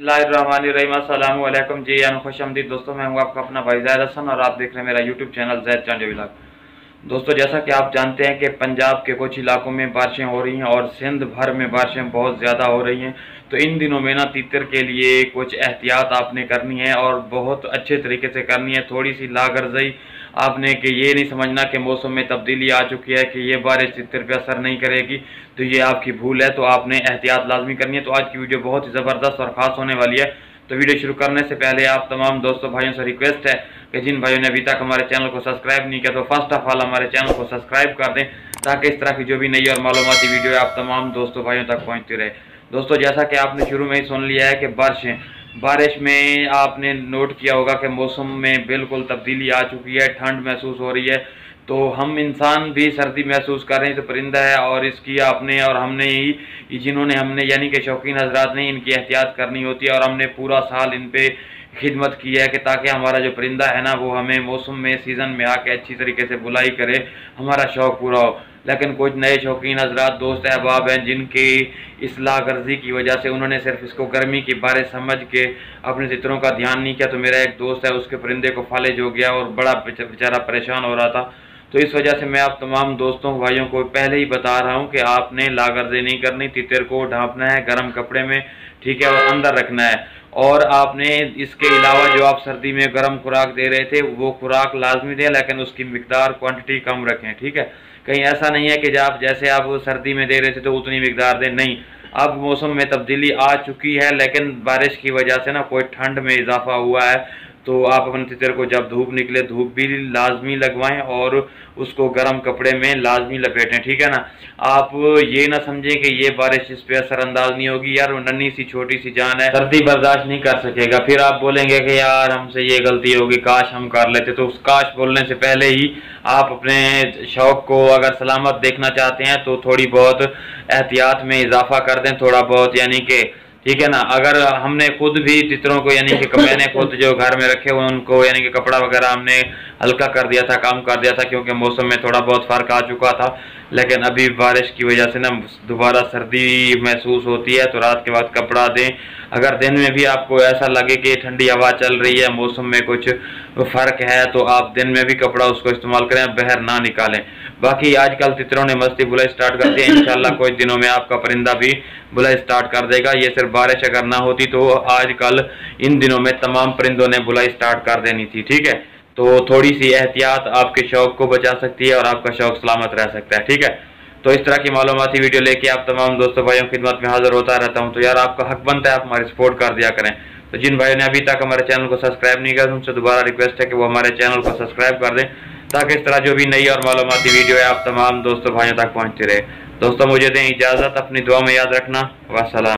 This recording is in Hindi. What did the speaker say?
बिस्मिल्लाहिर्रहमानिर्रहीम। अस्सलाम वालेकुम जी यान खुशआमदीद दोस्तों, मैं हूँ आपका अपना भाई ज़ैद हसन और आप देख रहे हैं मेरा यूट्यूब चैनल ज़ैद चांडी व्लॉग। दोस्तों, जैसा कि आप जानते हैं कि पंजाब के कुछ इलाकों में बारिशें हो रही हैं और सिंध भर में बारिशें बहुत ज़्यादा हो रही हैं। तो इन दिनों में ना तीतर के लिए कुछ एहतियात आपने करनी है और बहुत अच्छे तरीके से करनी है। थोड़ी सी लागरज़ई आपने कि ये नहीं समझना कि मौसम में तब्दीली आ चुकी है कि ये बारिश तीतर पे असर नहीं करेगी, तो ये आपकी भूल है। तो आपने एहतियात लाजमी करनी है। तो आज की वीडियो बहुत ही ज़बरदस्त और ख़ास होने वाली है। तो वीडियो शुरू करने से पहले आप तमाम दोस्तों भाइयों से रिक्वेस्ट है कि जिन भाइयों ने अभी तक हमारे चैनल को सब्सक्राइब नहीं किया तो फर्स्ट ऑफ ऑल हमारे चैनल को सब्सक्राइब कर दें, ताकि इस तरह की जो भी नई और मालूमाती वीडियो है आप तमाम दोस्तों भाइयों तक पहुँचती रहे। दोस्तों, जैसा कि आपने शुरू में ही सुन लिया है कि बारिश में आपने नोट किया होगा कि मौसम में बिल्कुल तब्दीली आ चुकी है, ठंड महसूस हो रही है। तो हम इंसान भी सर्दी महसूस कर रहे हैं, तो परिंदा है और इसकी आपने और हमने ही जिन्होंने हमने यानी कि शौकीन हजरात ने इनकी एहतियात करनी होती है और हमने पूरा साल इन पे खिदमत की है कि ताकि हमारा जो परिंदा है ना वो हमें मौसम में सीज़न में आके अच्छी तरीके से बुलाई करे, हमारा शौक़ पूरा हो। लेकिन कुछ नए शौकीन हजरात दोस्त अहबाब हैं जिनकी इसलाह गर्जी की वजह से उन्होंने सिर्फ इसको गर्मी की बारिश समझ के अपने तितरों का ध्यान नहीं किया। तो मेरा एक दोस्त है, उसके परिंदे को फालिज हो गया और बड़ा बेचारा परेशान हो रहा था। तो इस वजह से मैं आप तमाम दोस्तों भाइयों को पहले ही बता रहा हूँ कि आपने लागर्जी नहीं करनी, तितर को ढांपना है गर्म कपड़े में, ठीक है, और अंदर रखना है। और आपने इसके अलावा जो आप सर्दी में गर्म खुराक दे रहे थे वो खुराक लाजमी दें, लेकिन उसकी मिकदार क्वांटिटी कम रखें, ठीक है। कहीं ऐसा नहीं है कि आप जैसे आप सर्दी में दे रहे थे तो उतनी मिकदार दें, नहीं। अब मौसम में तब्दीली आ चुकी है, लेकिन बारिश की वजह से ना कोई ठंड में इजाफा हुआ है। तो आप अपने तितर को जब धूप निकले धूप भी लाजमी लगवाएं और उसको गर्म कपड़े में लाजमी लपेटें, ठीक है ना। आप ये ना समझें कि ये बारिश इस पे असरअंदाज नहीं होगी, यार वो नन्ही सी छोटी सी जान है, सर्दी बर्दाश्त नहीं कर सकेगा। फिर आप बोलेंगे कि यार हमसे ये गलती होगी, काश हम कर लेते। तो उस काश बोलने से पहले ही आप अपने शौक़ को अगर सलामत देखना चाहते हैं तो थोड़ी बहुत एहतियात में इजाफा कर दें, थोड़ा बहुत, यानी कि ठीक है ना। अगर हमने खुद भी तितरों को यानी कि मैंने खुद जो घर में रखे हुए उनको यानी कि कपड़ा वगैरह हमने हल्का कर दिया था, कम कर दिया था, क्योंकि मौसम में थोड़ा बहुत फ़र्क आ चुका था। लेकिन अभी बारिश की वजह से ना दोबारा सर्दी महसूस होती है, तो रात के बाद कपड़ा दें। अगर दिन में भी आपको ऐसा लगे कि ठंडी हवा चल रही है, मौसम में कुछ फ़र्क है, तो आप दिन में भी कपड़ा उसको इस्तेमाल करें, बाहर ना निकालें। बाकी आजकल तितरों ने मस्ती बुलाई स्टार्ट कर दी है, इंशाल्लाह कुछ दिनों में आपका परिंदा भी बुलाई स्टार्ट कर देगा। ये सिर्फ बारिश अगर ना होती तो आजकल इन दिनों में तमाम परिंदों ने बुलाई स्टार्ट कर देनी थी, ठीक है। तो थोड़ी सी एहतियात आपके शौक़ को बचा सकती है और आपका शौक़ सलामत रह सकता है, ठीक है। तो इस तरह की मालूमाती वीडियो लेके आप तमाम दोस्तों भाइयों की खिदमत में हाजिर होता रहता हूँ। तो यार आपका हक बनता है आप हमारी सपोर्ट कर दिया करें। तो जिन भाइयों ने अभी तक हमारे चैनल को सब्सक्राइब नहीं किया उनसे दोबारा रिक्वेस्ट है कि वो हमारे चैनल को सब्सक्राइब कर दें, ताकि इस तरह जो भी नई और मालूमाती वीडियो है आप तमाम दोस्तों भाइयों तक पहुँचती रहे। दोस्तों, मुझे दें इजाज़त, अपनी दुआ में याद रखना। वस्सलाम।